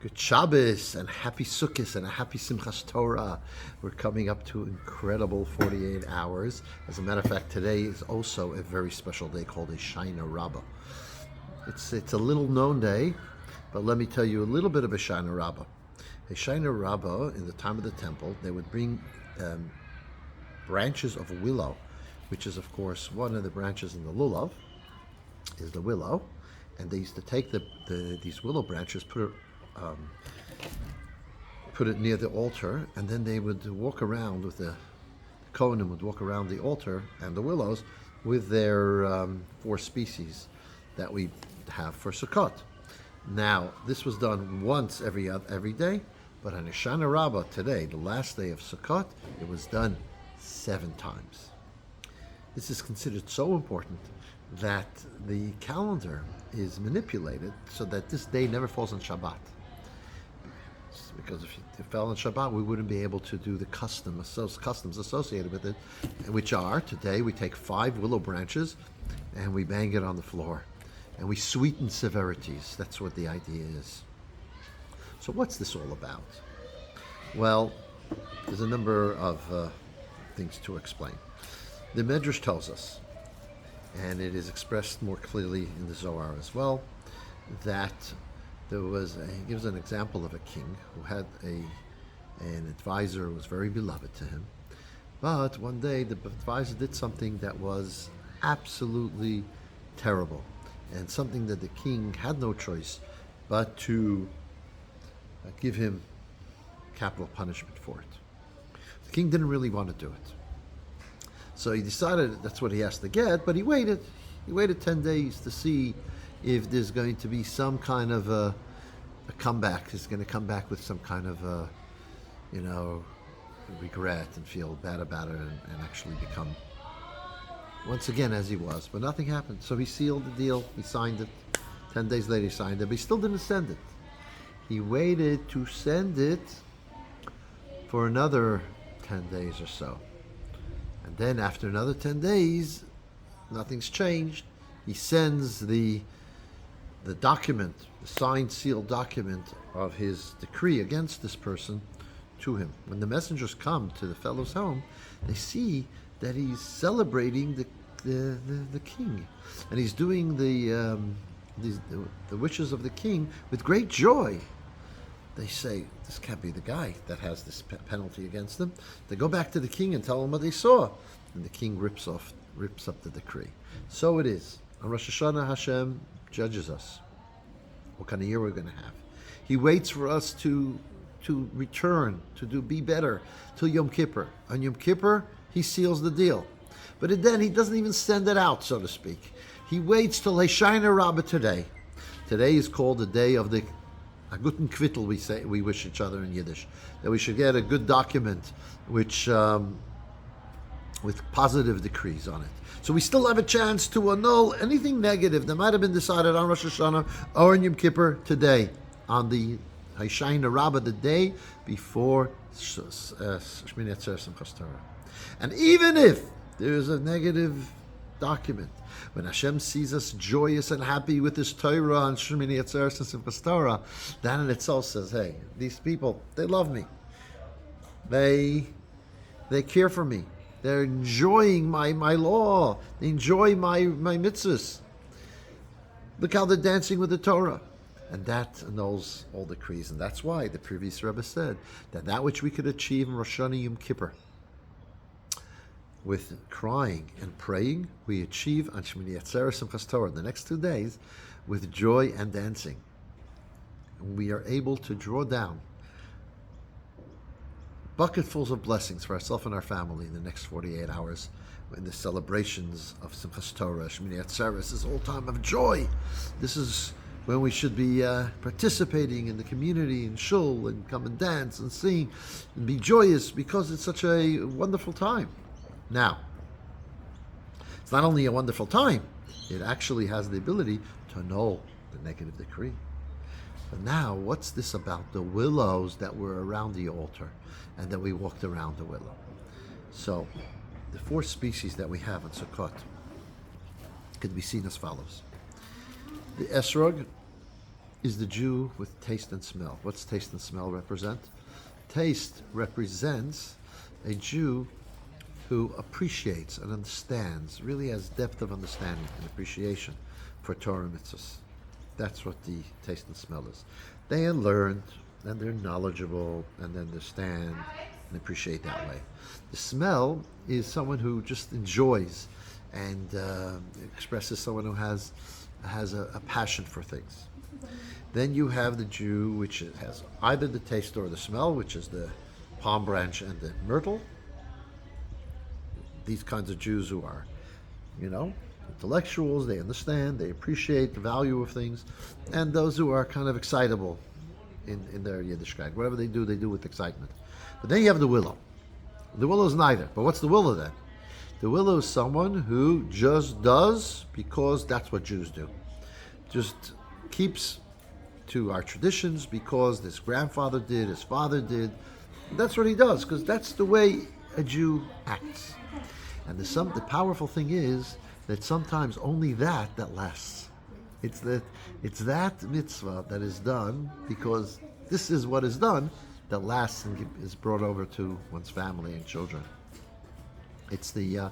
Good Shabbos and happy Sukkot and a happy Simchas Torah. We're coming up to incredible 48 hours. As a matter of fact, today is also a very special day called Hoshana Rabba. It's a little known day, but let me tell you a little bit of Hoshana Rabba. Hoshana Rabba, in the time of the temple, they would bring branches of willow, which is of course one of the branches in the lulav, is the willow, and they used to take these willow branches, put it near the altar, and then they would walk around with the Kohanim would walk around the altar and the willows with their 4 species that we have for Sukkot. Now, this was done once every day, but on Hoshana Rabbah today, the last day of Sukkot, it was done 7 times. This is considered so important that the calendar is manipulated so that this day never falls on Shabbat. Because if it fell on Shabbat, we wouldn't be able to do the customs associated with it, which are, today we take 5 willow branches and we bang it on the floor. And we sweeten severities. That's what the idea is. So what's this all about? Well, there's a number of things to explain. The Medrash tells us, and it is expressed more clearly in the Zohar as well, that he gives an example of a king who had an advisor who was very beloved to him. But one day the advisor did something that was absolutely terrible, and something that the king had no choice but to give him capital punishment for it. The king didn't really want to do it. So he decided that's what he has to get, but he waited. He waited 10 days to see if there's going to be some kind of a comeback. He's going to come back with some kind of regret and feel bad about it and actually become once again as he was. But nothing happened. So he sealed the deal. He signed it. 10 days later he signed it, but he still didn't send it. He waited to send it for another 10 days or so. And then after another 10 days, nothing's changed. He sends the document, the signed, sealed document of his decree against this person to him. When the messengers come to the fellow's home, they see that he's celebrating the king, and he's doing the wishes of the king with great joy. They say, this can't be the guy that has this penalty against them. They go back to the king and tell him what they saw, and the king rips up the decree. So it is. On Rosh Hashanah, Hashem judges us what kind of year we're going to have. He waits for us to return, be better, till Yom Kippur. On Yom Kippur, he seals the deal. But then he doesn't even send it out, so to speak. He waits till Hoshana Rabbah today. Today is called the day of the a guten Kvittel, we wish each other in Yiddish, that we should get a good document which with positive decrees on it. So we still have a chance to annul anything negative that might have been decided on Rosh Hashanah or in Yom Kippur today, on the Hoshana Rabbah, the day before Shmini Atzeres Simchas Torah. And even if there is a negative document, when Hashem sees us joyous and happy with His Torah on Shmini Atzeres and Simchas Torah, that in itself says, hey, these people, they love me. They care for me. They're enjoying my law. They enjoy my mitzvahs. Look how they're dancing with the Torah. And that annuls all decrees. And that's why the previous Rebbe said that which we could achieve in Rosh Hashanah Yom Kippur with crying and praying, we achieve on Shmini Atzeres Simchas Torah the next 2 days with joy and dancing. And we are able to draw down bucketfuls of blessings for ourselves and our family in the next 48 hours in the celebrations of Simchas Torah. Shmini Atzeres is all time of joy. This is when we should be participating in the community and shul and come and dance and sing and be joyous because it's such a wonderful time. Now, it's not only a wonderful time, it actually has the ability to annul the negative decree. But now, what's this about the willows that were around the altar and that we walked around the willow? So, the 4 species that we have in Sukkot could be seen as follows. The esrog is the Jew with taste and smell. What's taste and smell represent? Taste represents a Jew who appreciates and understands, really has depth of understanding and appreciation for Torah and mitzvahs. That's what the taste and smell is. They are learned, and they're knowledgeable, and they understand and appreciate that way. The smell is someone who just enjoys and expresses someone who has a passion for things. Then you have the Jew, which has either the taste or the smell, which is the palm branch and the myrtle. These kinds of Jews who are, intellectuals, they understand, they appreciate the value of things, and those who are kind of excitable in their Yiddishkeit. Whatever they do with excitement. But then you have the willow. The willow is neither. But what's the willow then? The willow is someone who just does because that's what Jews do. Just keeps to our traditions because his grandfather did, his father did. That's what he does because that's the way a Jew acts. And the powerful thing is that sometimes only that lasts. It's that mitzvah that is done because this is what is done that lasts and is brought over to one's family and children. It's the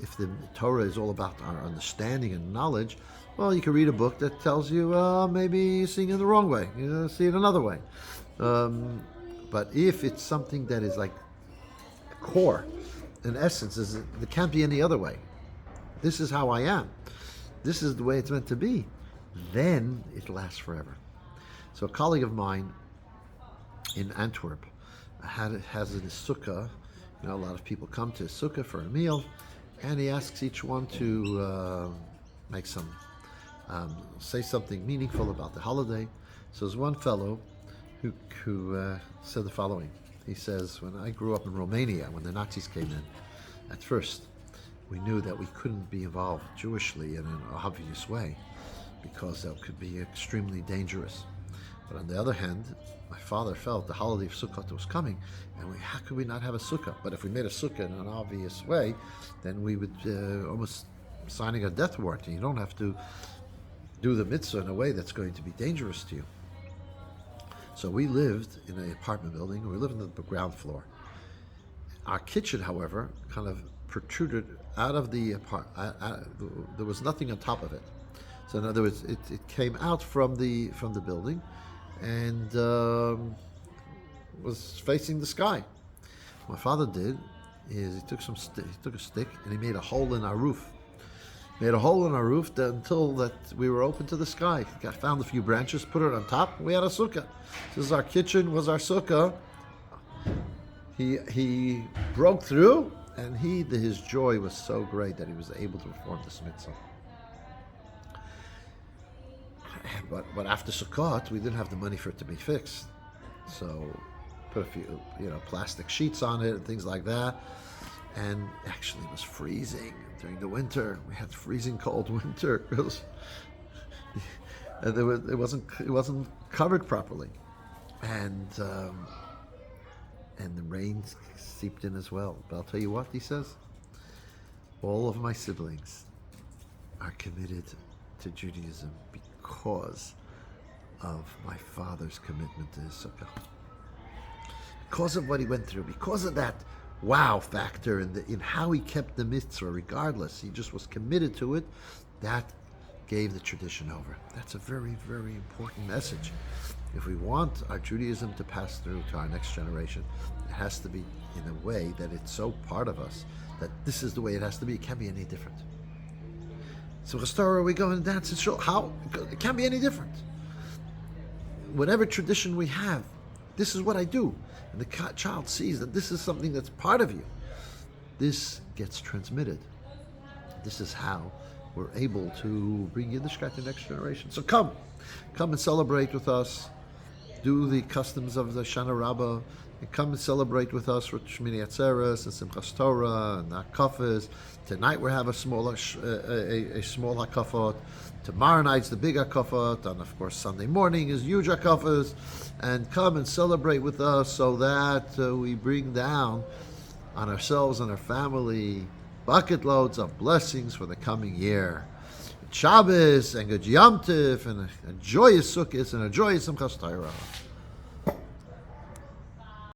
if the Torah is all about our understanding and knowledge, well, you can read a book that tells you maybe you're seeing it the wrong way, see it another way. But if it's something that is like core, in essence, there can't be any other way. This is how I am. This is the way it's meant to be. Then it lasts forever. So a colleague of mine in Antwerp has a sukkah. A lot of people come to his sukkah for a meal, and he asks each one to make some, say something meaningful about the holiday. So there's one fellow who said the following. He says, when I grew up in Romania, when the Nazis came in, at first, we knew that we couldn't be involved Jewishly in an obvious way because that could be extremely dangerous. But on the other hand, my father felt the holiday of Sukkot was coming, and how could we not have a sukkah? But if we made a sukkah in an obvious way, then we would almost signing a death warrant. You don't have to do the mitzvah in a way that's going to be dangerous to you. So we lived in an apartment building. We lived on the ground floor. Our kitchen, however, kind of protruded out of the apartment. There was nothing on top of it. So in other words, it came out from the building, and was facing the sky. What my father did is he took a stick and he made a hole in our roof. Made a hole in our roof until that we were open to the sky. Found a few branches, put it on top. We had a sukkah. This is our kitchen, was our sukkah. He broke through, and his joy was so great that he was able to perform this mitzvah. But after Sukkot, we didn't have the money for it to be fixed. So put a few, plastic sheets on it and things like that. And actually it was freezing during the winter. We had freezing cold winter. And it wasn't covered properly. And the rain seeped in as well. But I'll tell you what, he says, all of my siblings are committed to Judaism because of my father's commitment to his sukkah. Because of what he went through, because of that wow factor in how he kept the mitzvah regardless, he just was committed to it, that gave the tradition over. That's a very, very important message. If we want our Judaism to pass through to our next generation, it has to be in a way that it's so part of us that this is the way it has to be. It can't be any different. So Torah, we go and dance and show how it can't be any different. Whatever tradition we have, this is what I do. And the child sees that this is something that's part of you. This gets transmitted. This is how we're able to bring Yiddishkeit to the next generation. So come and celebrate with us. Do the customs of the Hoshana Rabba, and come and celebrate with us for Shmini Atzeres and Simchas Torah and Hakafos. Tonight we have a small Hakafot. Tomorrow night's the big Hakafot, and of course Sunday morning is huge Hakafos. And come and celebrate with us so that we bring down on ourselves and our family bucket loads of blessings for the coming year. Shabbos and good Yom Tif and a joyous Sukkot and a joyous Simchas Torah.